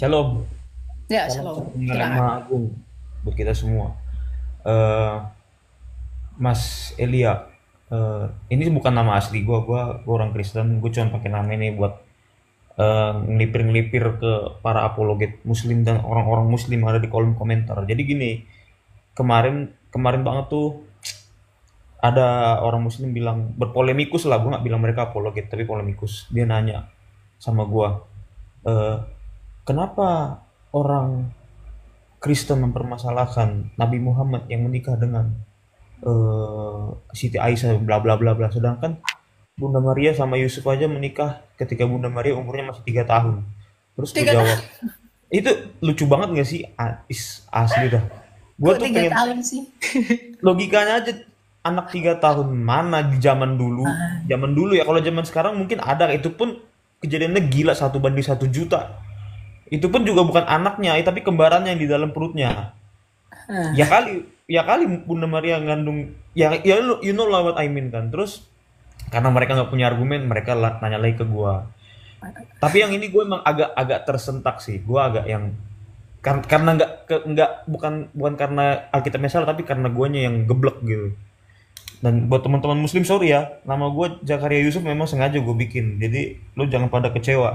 Shalom, Ya, salam shalom. satu kenal yang Silakan. Maha Agung buat kita semua. Eh, Mas Elia, ini bukan nama asli gua orang Kristen, gue cuma pakai nama ini buat ngelipir-ngelipir ke para apologet Muslim dan orang-orang Muslim yang ada di kolom komentar. Jadi gini, kemarin kemarin banget tuh ada orang Muslim bilang berpolemikus lah, gue nggak bilang mereka apologet tapi polemikus. Dia nanya sama gua, eh, kenapa orang Kristen mempermasalahkan Nabi Muhammad yang menikah dengan Siti Aisyah bla bla bla bla, sedangkan Bunda Maria sama Yusuf aja menikah ketika Bunda Maria umurnya masih 3 tahun. Terus gue Tiga jawab, tahun. itu lucu banget gak sih? Asli dah. Gue Kok tuh tiga pengen tahun sih? logikanya aja, anak 3 tahun mana di zaman dulu? Ah, Zaman dulu ya, kalau zaman sekarang mungkin ada, itu pun kejadiannya gila 1 banding 1 juta. Itu pun juga bukan anaknya, tapi kembarannya yang di dalam perutnya. Ya ah. kali, ya kali Bunda Maria ngandung, ya ya you know lah what I mean kan. Terus karena mereka nggak punya argumen, mereka nanya lagi ke gua. Tapi yang ini gue emang agak agak tersentak sih. Gua agak yang karena nggak bukan bukan karena Alkitabnya salah, tapi karena guanya yang geblek gitu. Dan buat teman-teman Muslim sorry ya, nama gue Zakaria Yusuf memang sengaja gue bikin. Jadi lu jangan pada kecewa.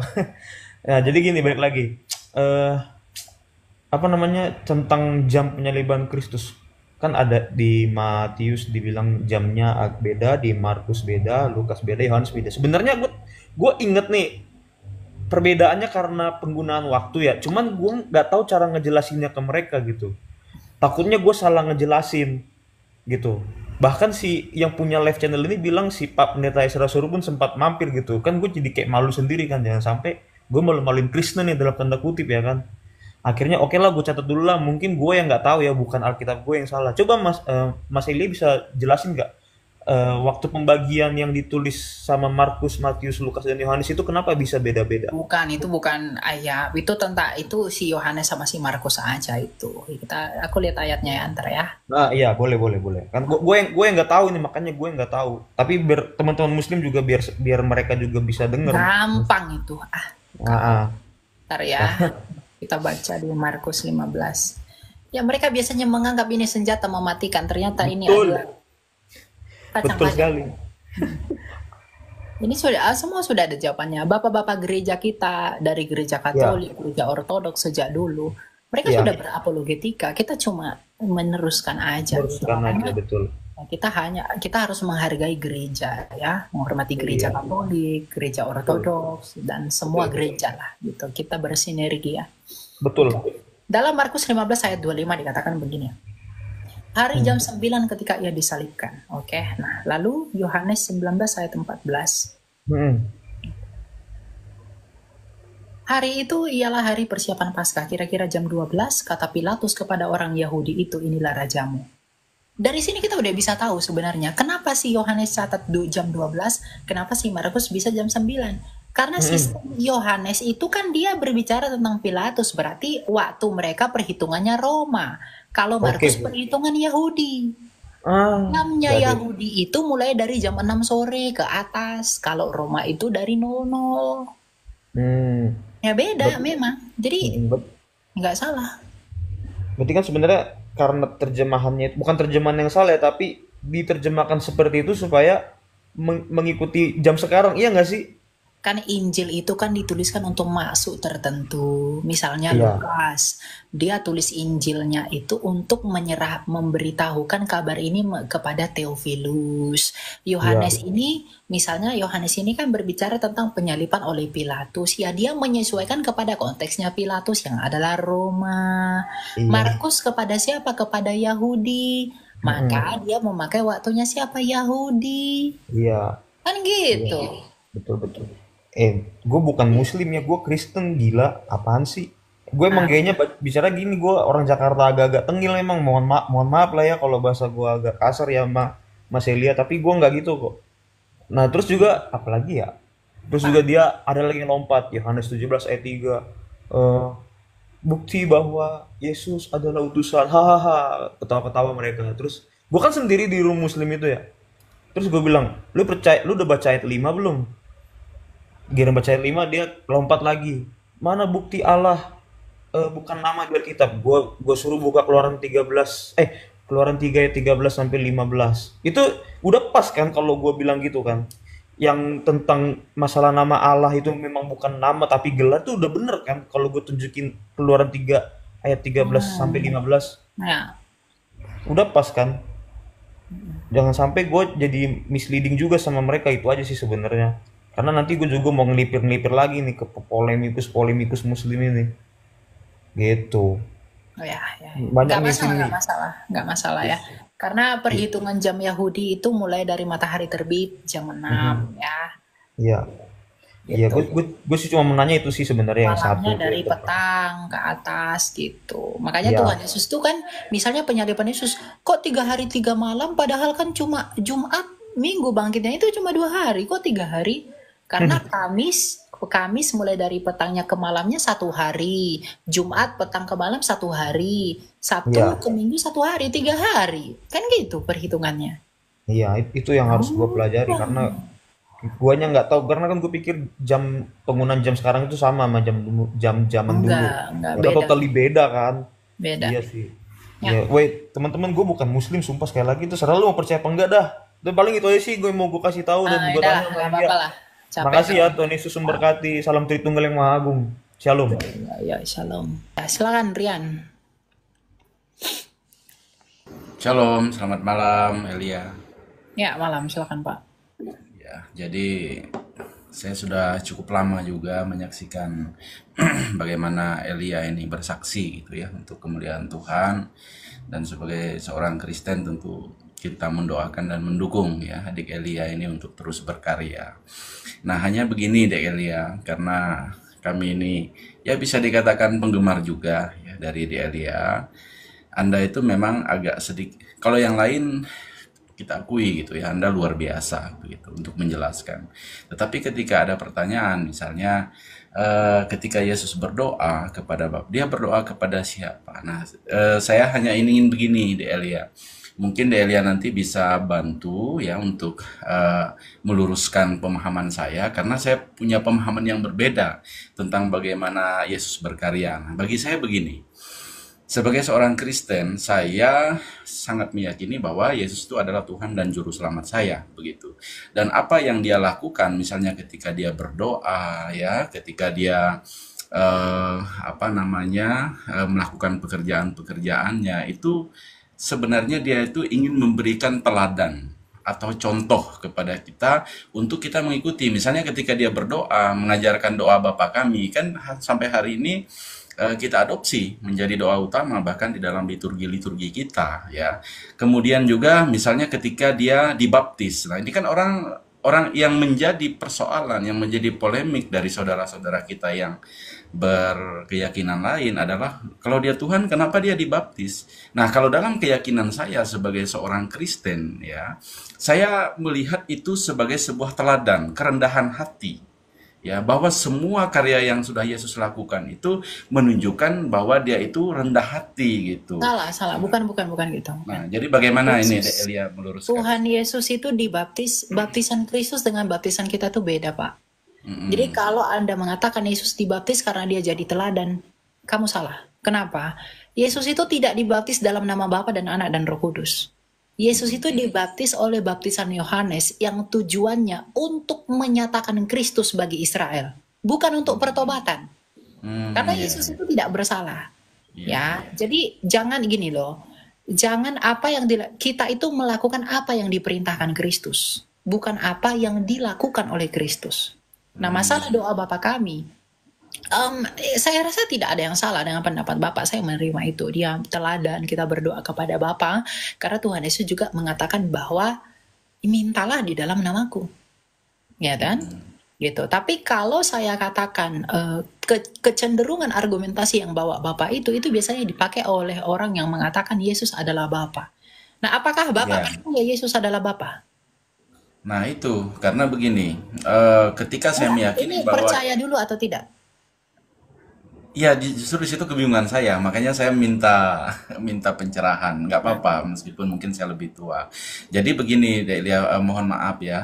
Ya jadi gini, balik lagi. Eh apa namanya, tentang jam penyaliban Kristus, kan ada di Matius dibilang jamnya beda, di Markus beda, Lukas beda, Yohanes beda. Sebenarnya gue inget nih perbedaannya karena penggunaan waktu ya, cuman gue nggak tahu cara ngejelasinnya ke mereka gitu. Takutnya gue salah ngejelasin gitu. Bahkan si yang punya live channel ini bilang si Pak Pendeta Isra Suruh pun sempat mampir gitu kan. Gue jadi kayak malu sendiri kan, jangan sampai gue malu-maluin Kristen nih dalam tanda kutip ya kan. Akhirnya oke lah, gue catat dulu lah, mungkin gue yang nggak tahu ya, bukan Alkitab gue yang salah. Coba Mas Eli bisa jelasin nggak, waktu pembagian yang ditulis sama Markus, Matius, Lukas dan Yohanes itu kenapa bisa beda-beda? Bukan, itu bukan ayat. Itu tentang itu si Yohanes sama si Markus aja itu. Aku lihat ayatnya ya, antar ya. Nah iya, boleh boleh boleh, kan gue yang nggak tahu ini, makanya gue nggak tahu, tapi biar teman-teman Muslim juga, biar biar mereka juga bisa denger. Gampang itu. Ah, Gampang. ah. Ntar ya. Kita baca di Markus 15. Ya, mereka biasanya menganggap ini senjata mematikan. Ternyata ini adalah Betul, kacang betul panjang. sekali. Ini sudah semua sudah ada jawabannya. Bapak-bapak gereja kita dari gereja Ya, Katolik, gereja Ortodoks sejak dulu, mereka ya, sudah berapologetika. Kita cuma meneruskan aja gitu. teruskan aja, Makanya betul. kita harus menghargai gereja ya, menghormati gereja Iya, Katolik, gereja betul, Ortodoks dan semua betul, gereja lah gitu. Kita bersinergi ya. Oke. betul. Dalam Markus 15 ayat 25 dikatakan begini. Hari Hmm. jam 9 ketika ia disalibkan. Oke. Nah, lalu Yohanes 19 ayat 14. Hmm. Hari itu ialah hari persiapan Paskah. Kira-kira jam 12 kata Pilatus kepada orang Yahudi itu, inilah rajamu. Dari sini kita udah bisa tahu sebenarnya kenapa si Yohanes catat jam 12, kenapa si Markus bisa jam 9. Karena Hmm. sistem Yohanes itu kan dia berbicara tentang Pilatus, berarti waktu mereka perhitungannya Roma. Kalau Oke. Markus perhitungan Yahudi. Jamnya Jadi. Yahudi itu mulai dari jam 6 sore ke atas. Kalau Roma itu dari 00. Hmm. Ya beda Bet- memang. Jadi nggak salah. Berarti kan sebenarnya karena terjemahannya bukan terjemahan yang salah ya, tapi diterjemahkan seperti itu supaya mengikuti jam sekarang, iya nggak sih? Kan Injil itu kan dituliskan untuk maksud tertentu. Misalnya Iya, Lukas, dia tulis Injilnya itu untuk memberitahukan kabar ini kepada Theophilus. iya, Yohanes ini, misalnya Yohanes ini kan berbicara tentang penyaliban oleh Pilatus. Ya dia menyesuaikan kepada konteksnya Pilatus yang adalah Roma. iya. Markus kepada siapa? Kepada Yahudi. Maka Mm-mm. dia memakai waktunya siapa? Yahudi. Iya, Kan iya, gitu. betul betul. Gue bukan Muslim ya, gue Kristen, gila, apaan sih? Gue emang Nah, kayaknya bicara gini, gue orang Jakarta agak-agak tengil emang, mohon maaf lah ya kalau bahasa gue agak kasar ya Mas Elia, tapi gue nggak gitu kok. Nah terus juga apalagi ya? Terus juga ah, dia ada lagi yang lompat, Yohanes 17 ayat 3. Eh, Bukti bahwa Yesus adalah utusan, hahaha, ketawa-ketawa mereka. Terus gue kan sendiri di room Muslim itu ya. Terus gue bilang, lu udah baca ayat 5 belum? Giliran baca ayat 5 dia lompat lagi. Mana bukti Allah? bukan nama di Alkitab. Gua suruh buka Keluaran 13, Keluaran 3 ayat 13 sampai 15. Itu udah pas kan kalau gua bilang gitu kan. Yang tentang masalah nama Allah itu memang bukan nama tapi gelar tuh udah bener kan kalau gue tunjukin Keluaran 3 ayat 13 sampai 15. Ya, Udah pas kan? Jangan sampai gue jadi misleading juga sama mereka, itu aja sih sebenarnya. Karena nanti gue juga mau ngelipir-ngelipir lagi nih ke polemikus-polemikus muslim ini. Gitu. oh ya, ya. Banyak Nggak nih masalah, sini. nggak masalah, nggak masalah ya. Karena perhitungan jam Yahudi itu mulai dari matahari terbit jam 6 ya, Iya. Iya, gitu. gue sih cuma menanya itu sih sebenarnya yang Malamnya satu tuh dari yang depan. petang ke atas gitu. Makanya Tuhan Iya. Yesus tuh kan, misalnya penyaliban Yesus, kok 3 hari 3 malam, padahal kan cuma Jumat, Minggu bangkitnya itu cuma 2 hari, kok 3 hari? Karena Kamis mulai dari petangnya ke malamnya 1 hari, Jumat petang ke malam 1 hari, Sabtu Iya. ke Minggu 1 hari, 3 hari, kan gitu perhitungannya. Iya, itu yang harus gue pelajari karena guanya nggak tahu karena kan gue pikir jam penggunaan jam sekarang itu sama sama jam zaman dulu. Enggak Udah beda, totally beda kan. beda. Iya sih. Ya, Ya, wait, teman-teman gue bukan muslim sumpah sekali lagi itu serah lu mau percaya apa enggak dah. Dan paling itu aja sih gue mau gue kasih tahu dan gue udah tanya lah, sama nggak dia. apa-apa lah. Capek Makasih ya kan? Tuhan Yesus memberkati. Salam Tritunggal yang Maha Agung. Shalom. Ya, ya, shalom. Ya, silakan Rian. Shalom, selamat malam Elia. Ya, malam, silakan Pak. Ya, jadi saya sudah cukup lama juga menyaksikan bagaimana Elia ini bersaksi gitu ya untuk kemuliaan Tuhan, dan sebagai seorang Kristen tentu kita mendoakan dan mendukung ya adik Elia ini untuk terus berkarya. Nah, hanya begini dek Elia, karena kami ini ya bisa dikatakan penggemar juga ya dari Dek Elia. Anda itu memang agak sedikit, kalau yang lain kita akui gitu ya, Anda luar biasa begitu untuk menjelaskan. Tetapi ketika ada pertanyaan, misalnya ketika Yesus berdoa kepada Bapa, dia berdoa kepada siapa? Nah, saya hanya ingin begini, Delia. Mungkin Delia nanti bisa bantu ya untuk meluruskan pemahaman saya, karena saya punya pemahaman yang berbeda tentang bagaimana Yesus berkarya. Nah, bagi saya begini. Sebagai seorang Kristen, saya sangat meyakini bahwa Yesus itu adalah Tuhan dan Juru Selamat saya, begitu. Dan apa yang dia lakukan, misalnya ketika dia berdoa, ya, ketika dia melakukan pekerjaan-pekerjaannya, itu sebenarnya dia itu ingin memberikan teladan atau contoh kepada kita untuk kita mengikuti. Misalnya ketika dia berdoa, mengajarkan doa Bapa kami, kan sampai hari ini kita adopsi menjadi doa utama bahkan di dalam liturgi-liturgi kita ya. Kemudian juga misalnya ketika dia dibaptis. Nah, ini kan orang yang menjadi persoalan, yang menjadi polemik dari saudara-saudara kita yang berkeyakinan lain adalah kalau dia Tuhan kenapa dia dibaptis? Nah, kalau dalam keyakinan saya sebagai seorang Kristen ya, saya melihat itu sebagai sebuah teladan kerendahan hati. Ya, bahwa semua karya yang sudah Yesus lakukan itu menunjukkan bahwa dia itu rendah hati gitu. Salah. Bukan gitu. Nah, jadi bagaimana ini Yesus, Elia meluruskan? Tuhan Yesus itu dibaptis, baptisan Kristus dengan baptisan kita tuh beda, Pak. Jadi kalau Anda mengatakan Yesus dibaptis karena dia jadi teladan, kamu salah. Kenapa? Yesus itu tidak dibaptis dalam nama Bapa dan Anak dan Roh Kudus. Yesus itu dibaptis oleh baptisan Yohanes yang tujuannya untuk menyatakan Kristus bagi Israel, bukan untuk pertobatan. Karena Yesus itu tidak bersalah. Ya, jadi jangan gini loh. Jangan kita itu melakukan apa yang diperintahkan Kristus, bukan apa yang dilakukan oleh Kristus. Nah, masalah doa Bapa kami, saya rasa tidak ada yang salah dengan pendapat Bapak. Saya menerima itu. Dia teladan kita berdoa kepada Bapa, karena Tuhan Yesus juga mengatakan bahwa mintalah di dalam namaku, ya kan? Gitu. Tapi kalau saya katakan kecenderungan argumentasi yang bawa Bapak itu biasanya dipakai oleh orang yang mengatakan Yesus adalah Bapa. Nah, apakah Bapak percaya Yesus adalah Bapa? Nah, itu karena begini, ketika saya meyakini Ini bahwa percaya dulu atau tidak? ya justru di situ kebingungan saya, makanya saya minta pencerahan. Nggak apa-apa, meskipun mungkin saya lebih tua. Jadi begini, Delia, mohon maaf ya,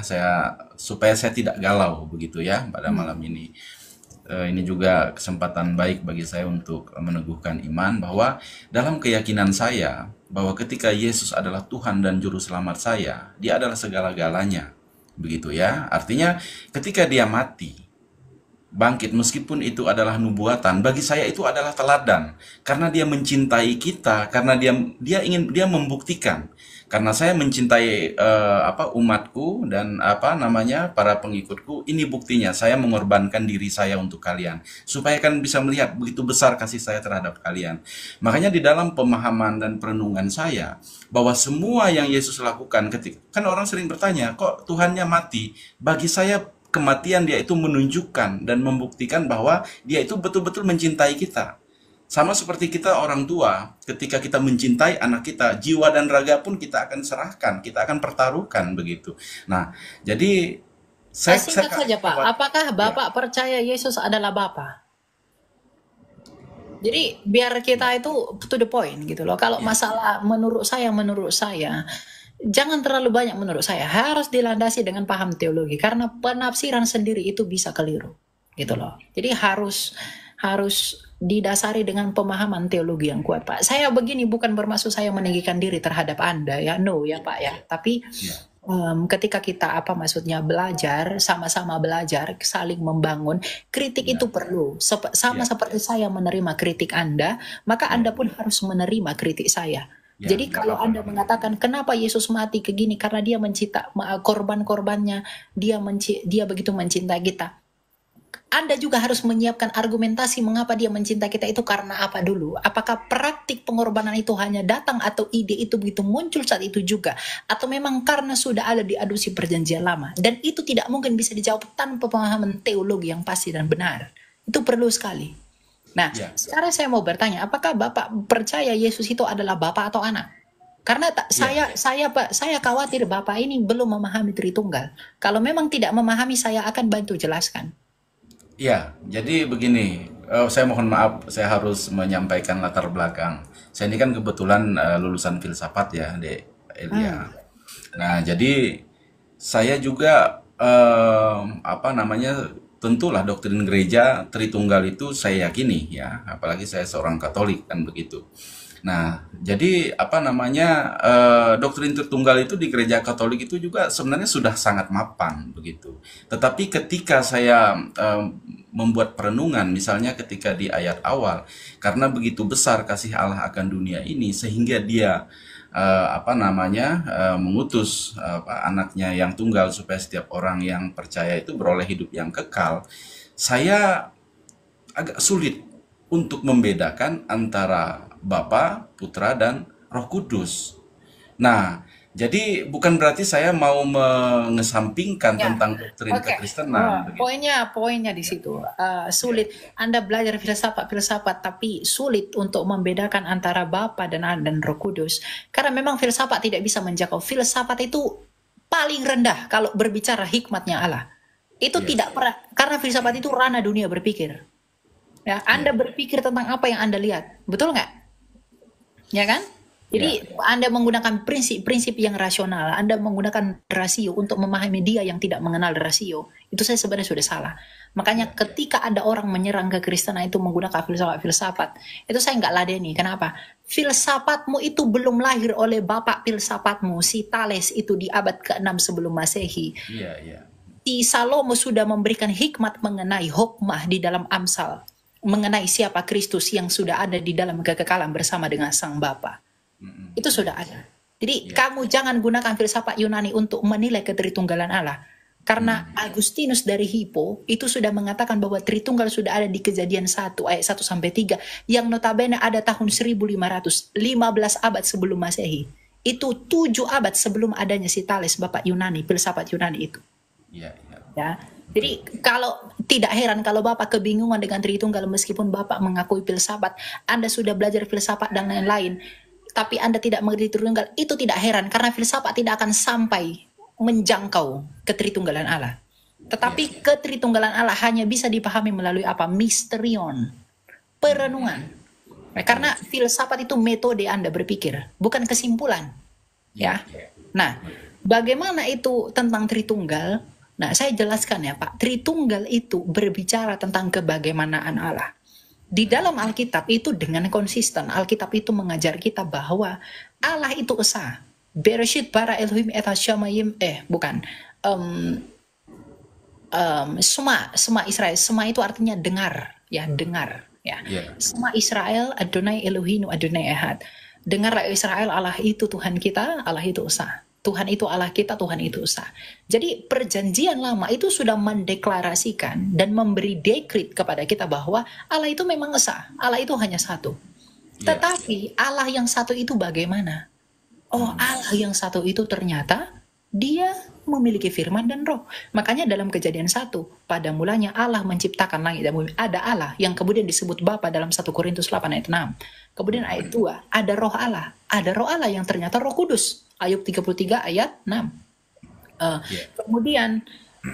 supaya saya tidak galau begitu ya pada malam ini. ini juga kesempatan baik bagi saya untuk meneguhkan iman bahwa dalam keyakinan saya bahwa ketika Yesus adalah Tuhan dan Juru Selamat saya, Dia adalah segala-galanya. Begitu ya. Artinya ketika Dia mati, bangkit, meskipun itu adalah nubuatan, bagi saya itu adalah teladan karena Dia mencintai kita, karena dia membuktikan, karena saya mencintai umatku dan para pengikutku, ini buktinya saya mengorbankan diri saya untuk kalian supaya kalian bisa melihat begitu besar kasih saya terhadap kalian. Makanya di dalam pemahaman dan perenungan saya bahwa semua yang Yesus lakukan, ketika kan orang sering bertanya, kok Tuhannya mati? Bagi saya kematian Dia itu menunjukkan dan membuktikan bahwa Dia itu betul-betul mencintai kita. Sama seperti kita orang tua, ketika kita mencintai anak kita, jiwa dan raga pun kita akan serahkan, kita akan pertaruhkan begitu. Nah, jadi Singkat saja Pak, apakah Bapak percaya Yesus adalah Bapa? Jadi biar kita itu to the point gitu loh. Kalau masalah menurut saya, jangan terlalu banyak menurut saya. Harus dilandasi dengan paham teologi. Karena penafsiran sendiri itu bisa keliru. Gitu loh. Jadi harus didasari dengan pemahaman teologi yang kuat, Pak. Saya begini bukan bermaksud saya meninggikan diri terhadap Anda ya. No ya Pak ya. Tapi ketika kita belajar, sama-sama belajar, saling membangun, kritik itu perlu. Seperti saya menerima kritik Anda, maka Anda pun harus menerima kritik saya. Jadi kalau Anda mengatakan kenapa Yesus mati ke gini karena Dia mencinta korban-korbannya, dia begitu mencintai kita. Anda juga harus menyiapkan argumentasi mengapa Dia mencintai kita itu karena apa dulu. Apakah praktik pengorbanan itu hanya datang atau ide itu begitu muncul saat itu juga, atau memang karena sudah ada di adopsi perjanjian lama. Dan itu tidak mungkin bisa dijawab tanpa pemahaman teologi yang pasti dan benar. Itu perlu sekali. Nah, sekarang saya mau bertanya, apakah Bapak percaya Yesus itu adalah Bapak atau anak? Karena saya khawatir Bapak ini belum memahami Tritunggal. Kalau memang tidak memahami, saya akan bantu jelaskan. Ya, jadi begini, saya mohon maaf, saya harus menyampaikan latar belakang. Saya ini kan kebetulan lulusan filsafat ya, Dek Elia. Nah, jadi saya juga tentulah doktrin gereja Tritunggal itu saya yakini ya, apalagi saya seorang Katolik kan begitu. Nah, jadi doktrin Tritunggal itu di gereja Katolik itu juga sebenarnya sudah sangat mapan begitu. Tetapi ketika saya membuat perenungan, misalnya ketika di ayat awal, karena begitu besar kasih Allah akan dunia ini sehingga Dia mengutus anaknya yang tunggal supaya setiap orang yang percaya itu beroleh hidup yang kekal. Saya agak sulit untuk membedakan antara Bapa, Putra, dan Roh Kudus. Nah, jadi bukan berarti saya mau mengesampingkan tentang doktrin kekristenan. Poinnya di situ sulit. Anda belajar filsafat, tapi sulit untuk membedakan antara Bapa dan Roh Kudus. Karena memang filsafat tidak bisa menjangkau. Filsafat itu paling rendah kalau berbicara hikmatnya Allah. Itu tidak pernah, karena filsafat itu ranah dunia berpikir. Ya, Anda berpikir tentang apa yang Anda lihat, betul nggak? Ya kan? Jadi Anda menggunakan prinsip-prinsip yang rasional, Anda menggunakan rasio untuk memahami Dia yang tidak mengenal rasio. Itu saya sebenarnya sudah salah. Makanya ketika ada orang menyerang kekristenan itu menggunakan filsafat, itu saya nggak ladeni. Kenapa? Filsafatmu itu belum lahir oleh bapak filsafatmu, si Thales itu di abad ke-6 sebelum Masehi. Si Salomo sudah memberikan hikmat mengenai hokmah di dalam Amsal, mengenai siapa Kristus yang sudah ada di dalam kekekalan bersama dengan Sang Bapa. Itu sudah ada. Jadi kamu jangan gunakan filsafat Yunani untuk menilai ketritunggalan Allah. Karena Agustinus dari Hippo itu sudah mengatakan bahwa Tritunggal sudah ada di Kejadian 1 ayat 1-3 yang notabene ada tahun 1500, 15 abad sebelum Masehi. Itu 7 abad sebelum adanya si Thales, bapak Yunani, filsafat Yunani itu. Ya. Jadi kalau tidak heran kalau Bapak kebingungan dengan Tritunggal meskipun Bapak mengakui filsafat, Anda sudah belajar filsafat dan lain-lain, tapi Anda tidak mengerti Tritunggal, itu tidak heran karena filsafat tidak akan sampai menjangkau ketritunggalan Allah. Tetapi ketritunggalan Allah hanya bisa dipahami melalui apa? Misterion, perenungan. Nah, karena filsafat itu metode Anda berpikir, bukan kesimpulan. Ya. Nah, bagaimana itu tentang Tritunggal? Nah, saya jelaskan ya Pak, Tritunggal itu berbicara tentang kebagaimanaan Allah. Di dalam Alkitab itu dengan konsisten, Alkitab itu mengajar kita bahwa Allah itu esa. Bereshit bara Elohim et hashamayim, bukan. Sema Israel, sema itu artinya dengar, ya dengar, ya. Ya. Sema Israel, Adonai Elohim, Adonai Ehad. Dengarlah Israel, Allah itu Tuhan kita, Allah itu esa. Tuhan itu Allah kita, Tuhan itu esa. Jadi perjanjian lama itu sudah mendeklarasikan dan memberi dekrit kepada kita bahwa Allah itu memang esa. Allah itu hanya satu. Ya. Tetapi Allah yang satu itu bagaimana? Oh, Allah yang satu itu ternyata dia memiliki firman dan roh. Makanya dalam Kejadian 1, pada mulanya Allah menciptakan langit dan bumi. Ada Allah yang kemudian disebut Bapa dalam 1 Korintus 8 ayat 6. Kemudian ayat 2, ada roh Allah. Ada roh Allah yang ternyata Roh Kudus. Ayub 33 ayat 6. Kemudian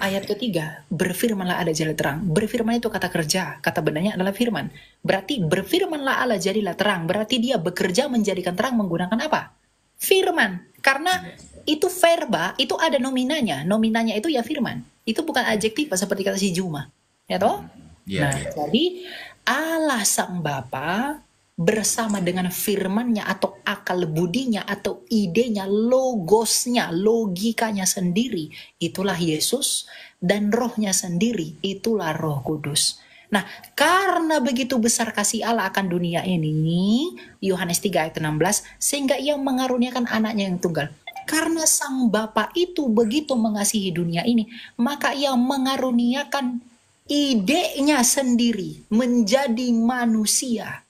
ayat ketiga, berfirmanlah ada jadilah terang. Berfirman itu kata kerja, kata benarnya adalah firman. Berarti berfirmanlah Allah jadilah terang. Berarti dia bekerja menjadikan terang menggunakan apa? Firman. Karena itu verba, itu ada nominanya. Nominanya itu ya firman. Itu bukan adjektif seperti kata si Juma. Ya toh? Ya, Nah, jadi Allah Sang Bapa bersama dengan firmannya atau akal budinya atau idenya, logosnya, logikanya sendiri, itulah Yesus, dan rohnya sendiri, itulah Roh Kudus. Nah, karena begitu besar kasih Allah akan dunia ini, Yohanes 3 ayat 16, sehingga ia mengaruniakan anaknya yang tunggal. Karena Sang Bapa itu begitu mengasihi dunia ini, maka ia mengaruniakan idenya sendiri menjadi manusia.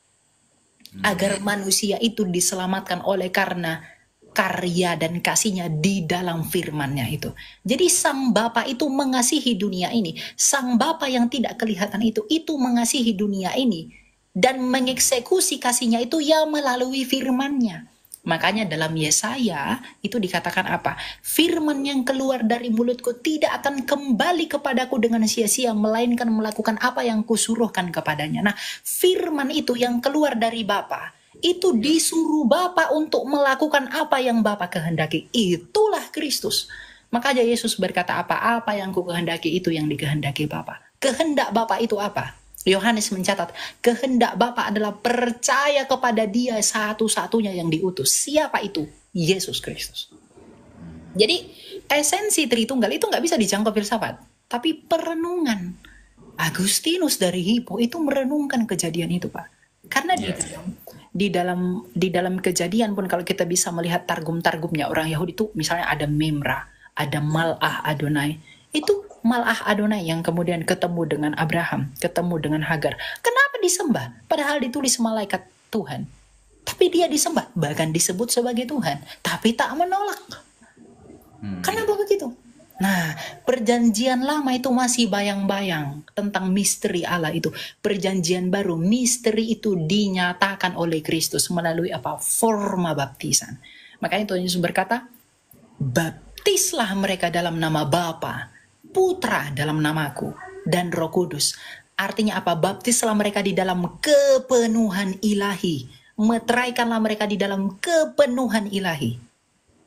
Agar manusia itu diselamatkan oleh karena karya dan kasihnya di dalam firman-Nya itu. Jadi Sang Bapa itu mengasihi dunia ini. Sang Bapa yang tidak kelihatan itu mengasihi dunia ini. Dan mengeksekusi kasihnya itu ya melalui firman-Nya. Makanya dalam Yesaya itu dikatakan apa? Firman yang keluar dari mulutku tidak akan kembali kepadaku dengan sia-sia, melainkan melakukan apa yang kusuruhkan kepadanya. Nah, firman itu yang keluar dari Bapa, itu disuruh Bapa untuk melakukan apa yang Bapa kehendaki. Itulah Kristus. Makanya Yesus berkata apa? Apa yang ku kehendaki itu yang dikehendaki Bapa. Kehendak Bapa itu apa? Yohanes mencatat, kehendak Bapa adalah percaya kepada Dia satu-satunya yang diutus. Siapa itu? Yesus Kristus. Jadi esensi Tritunggal itu nggak bisa dijangkau filsafat, tapi perenungan. Agustinus dari Hippo itu merenungkan kejadian itu, Pak. Karena di dalam kejadian pun kalau kita bisa melihat targum-targumnya orang Yahudi itu, misalnya ada Memra, ada Malah Adonai. Itu Malah Adonai yang kemudian ketemu dengan Abraham, ketemu dengan Hagar. Kenapa disembah? Padahal ditulis malaikat Tuhan. Tapi dia disembah, bahkan disebut sebagai Tuhan. Tapi tak menolak. Kenapa begitu? Nah, perjanjian lama itu masih bayang-bayang tentang misteri Allah itu. Perjanjian baru, misteri itu dinyatakan oleh Kristus melalui apa? Forma baptisan. Makanya Tuhan Yesus berkata, baptislah mereka dalam nama Bapa, Putra dalam namaku, dan Roh Kudus. Artinya apa? Baptislah mereka di dalam kepenuhan ilahi. Meteraikanlah mereka di dalam kepenuhan ilahi.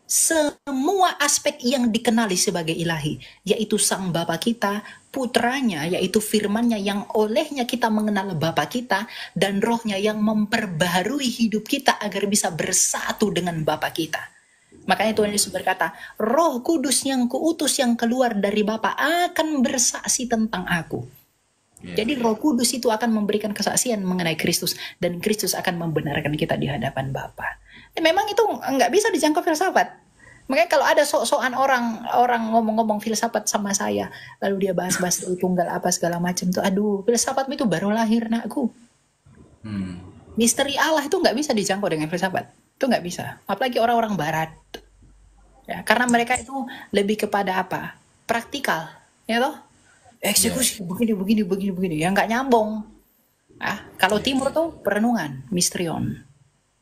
Semua aspek yang dikenali sebagai ilahi, yaitu Sang Bapa kita, Putranya, yaitu firman-Nya yang olehnya kita mengenal Bapa kita, dan Rohnya yang memperbaharui hidup kita agar bisa bersatu dengan Bapa kita. Makanya Tuhan Yesus berkata, Roh Kudus yang kuutus yang keluar dari Bapa akan bersaksi tentang aku. Jadi Roh Kudus itu akan memberikan kesaksian mengenai Kristus, dan Kristus akan membenarkan kita di hadapan Bapa. Memang itu nggak bisa dijangkau filsafat. Makanya kalau ada sok-sokan orang ngomong-ngomong filsafat sama saya, lalu dia bahas-bahas Tritunggal apa segala macam tuh, aduh, filsafatmu itu baru lahir, nakku. Misteri Allah itu nggak bisa dijangkau dengan filsafat. Itu nggak bisa. Apalagi orang-orang Barat. Ya, karena mereka itu lebih kepada apa? Praktikal, ya toh? Eksekusi begini. Ya nggak nyambung. Kalau Timur tuh perenungan, misterion.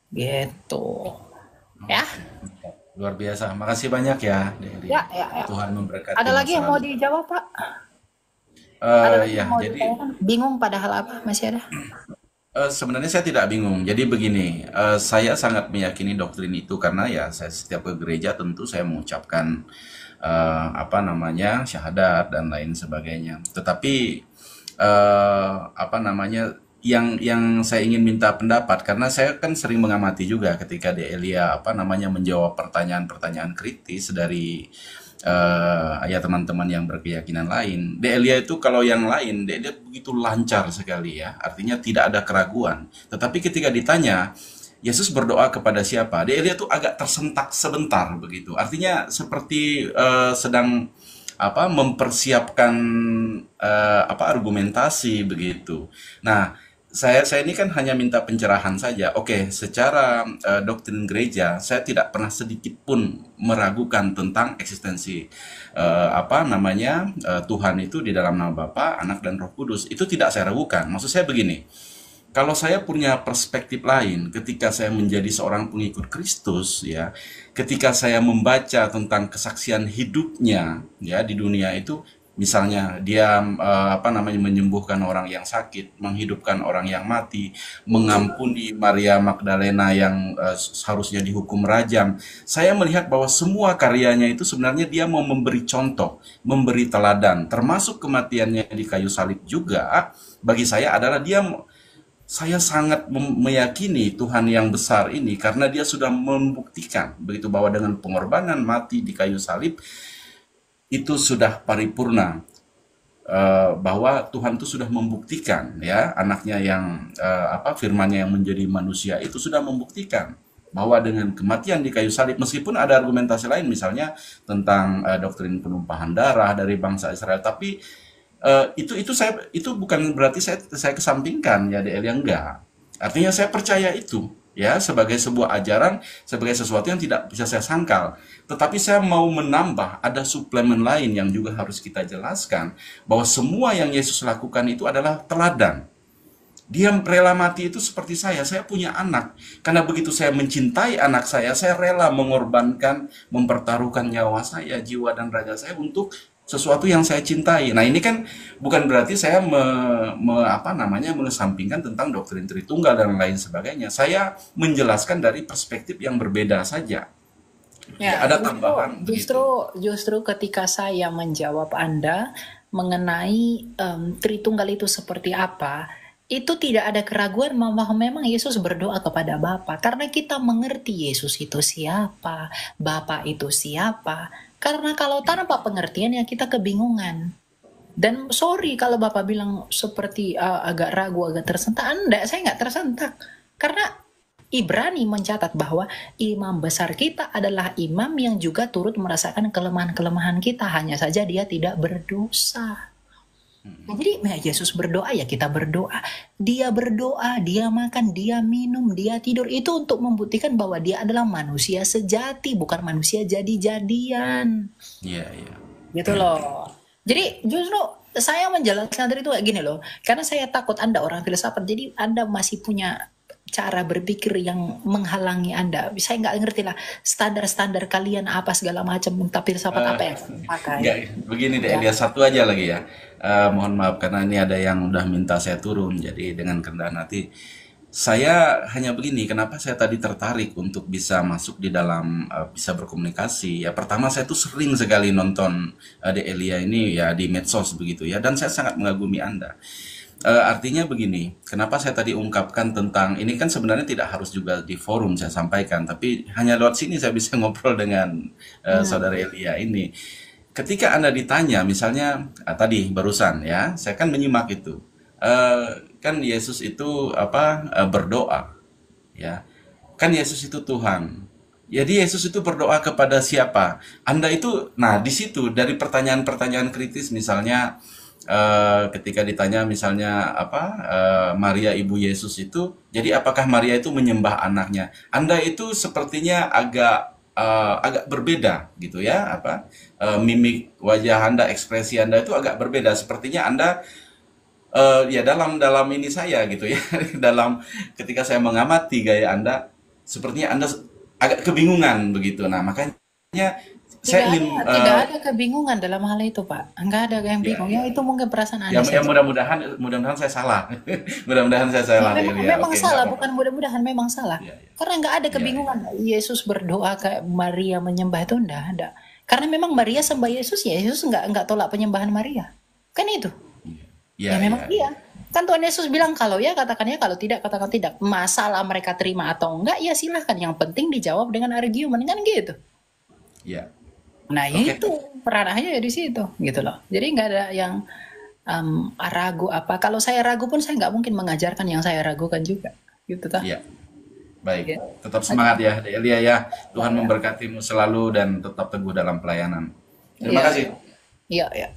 Gitu. Ya. Luar biasa. Makasih banyak ya, Deli. Ya. Tuhan memberkati. Ada lagi yang mau dijawab, Pak? Jadi bingung padahal apa? Masih ada? sebenarnya saya tidak bingung. Jadi begini, saya sangat meyakini doktrin itu karena ya saya setiap ke gereja tentu saya mengucapkan apa namanya, syahadat dan lain sebagainya. Tetapi apa namanya, yang saya ingin minta pendapat, karena saya kan sering mengamati juga ketika De Elia apa namanya menjawab pertanyaan-pertanyaan kritis dari ya teman-teman yang berkeyakinan lain. De Elia itu kalau yang lain, De Elia begitu lancar sekali ya, artinya tidak ada keraguan. Tetapi ketika ditanya Yesus berdoa kepada siapa, De Elia tuh agak tersentak sebentar begitu. Artinya seperti sedang apa mempersiapkan apa argumentasi begitu. Nah, saya ini kan hanya minta pencerahan saja. Oke, secara doktrin gereja, saya tidak pernah sedikit pun meragukan tentang eksistensi apa namanya Tuhan itu di dalam nama Bapa, Anak dan Roh Kudus. Itu tidak saya ragukan. Maksud saya begini, kalau saya punya perspektif lain ketika saya menjadi seorang pengikut Kristus ya, ketika saya membaca tentang kesaksian hidupnya ya di dunia itu, misalnya dia apa namanya menyembuhkan orang yang sakit, menghidupkan orang yang mati, mengampuni Maria Magdalena yang seharusnya dihukum rajam. Saya melihat bahwa semua karyanya itu sebenarnya dia mau memberi contoh, memberi teladan, termasuk kematiannya di kayu salib juga. Bagi saya adalah saya sangat meyakini Tuhan yang besar ini karena dia sudah membuktikan begitu bahwa dengan pengorbanan mati di kayu salib itu sudah paripurna, bahwa Tuhan itu sudah membuktikan ya anaknya yang apa firman-Nya yang menjadi manusia itu sudah membuktikan bahwa dengan kematian di kayu salib, meskipun ada argumentasi lain misalnya tentang doktrin penumpahan darah dari bangsa Israel, tapi itu bukan berarti saya kesampingkan ya DL yang enggak. Artinya saya percaya itu ya sebagai sebuah ajaran, sebagai sesuatu yang tidak bisa saya sangkal. Tetapi saya mau menambah ada suplemen lain yang juga harus kita jelaskan bahwa semua yang Yesus lakukan itu adalah teladan. Dia rela mati itu seperti saya punya anak. Karena begitu saya mencintai anak saya rela mengorbankan, mempertaruhkan nyawa saya, jiwa dan raga saya untuk sesuatu yang saya cintai. Nah, ini kan bukan berarti saya apa namanya mengesampingkan tentang doktrin Tritunggal dan lain sebagainya. Saya menjelaskan dari perspektif yang berbeda saja. Ya, ada tambahan. Justru ketika saya menjawab Anda mengenai Tritunggal itu seperti apa, itu tidak ada keraguan bahwa memang Yesus berdoa kepada Bapa. Karena kita mengerti Yesus itu siapa, Bapa itu siapa. Karena kalau tanpa pengertian ya kita kebingungan. Dan sorry kalau Bapak bilang seperti agak ragu, agak tersentak. Saya nggak tersentak. Karena Ibrani mencatat bahwa imam besar kita adalah imam yang juga turut merasakan kelemahan-kelemahan kita. Hanya saja dia tidak berdosa. Jadi Yesus berdoa ya kita berdoa. Dia berdoa, dia makan, dia minum, dia tidur. Itu untuk membuktikan bahwa dia adalah manusia sejati, bukan manusia jadi-jadian. Iya, iya. Gitu loh. Jadi justru saya menjelaskan dari itu kayak gini loh. Karena saya takut Anda orang filsafat, jadi Anda masih punya cara berpikir yang menghalangi Anda. Saya nggak ngerti lah standar-standar kalian apa segala macam, tapi filsafat apa yang pakai. Enggak, begini deh, dia satu aja lagi ya. Mohon maaf karena ini ada yang udah minta saya turun, jadi dengan kerendahan hati saya hanya begini, kenapa saya tadi tertarik untuk bisa masuk di dalam bisa berkomunikasi ya. Pertama saya tuh sering sekali nonton De Elia ini ya di medsos begitu ya, dan saya sangat mengagumi Anda. Artinya begini, kenapa saya tadi ungkapkan tentang ini kan sebenarnya tidak harus juga di forum saya sampaikan, tapi hanya lewat sini saya bisa ngobrol dengan saudara Elia ini. Ketika Anda ditanya, misalnya tadi barusan ya, saya kan menyimak itu, kan Yesus itu berdoa, ya, kan Yesus itu Tuhan. Jadi Yesus itu berdoa kepada siapa? Anda itu, nah di situ dari pertanyaan-pertanyaan kritis misalnya. Ketika ditanya misalnya Maria ibu Yesus itu, jadi apakah Maria itu menyembah anaknya? Anda itu sepertinya agak berbeda gitu ya, mimik wajah Anda, ekspresi Anda itu agak berbeda. Sepertinya Anda ya dalam ini saya gitu ya, dalam ketika saya mengamati gaya Anda, sepertinya Anda agak kebingungan begitu. Nah makanya tidak ada kebingungan dalam hal itu, Pak. Enggak ada yang bingung. Ya, itu mungkin perasaan Anda. Ya, mudah-mudahan saya salah. Mudah-mudahan saya salah. Memang salah, bukan mudah-mudahan memang salah. Karena enggak ada kebingungan. Yesus berdoa ke Maria menyembah itu enggak ada. Karena memang Maria sembah Yesus, ya Yesus nggak tolak penyembahan Maria. Kan itu. Iya, Ya iya, memang iya. iya. Kan Tuhan Yesus bilang kalau ya katakan ya, kalau tidak katakan tidak. Masalah mereka terima atau enggak ya silahkan. Yang penting dijawab dengan argumen kan gitu. Iya. Nah Oke. itu ranahnya ya di situ gitu loh. Jadi nggak ada yang ragu apa. Kalau saya ragu pun saya nggak mungkin mengajarkan yang saya ragukan juga. Gitu tah. Iya. Baik. Ya. Tetap semangat ya, Elia ya. Tuhan memberkatimu selalu dan tetap teguh dalam pelayanan. Terima Iya, kasih. iya, iya.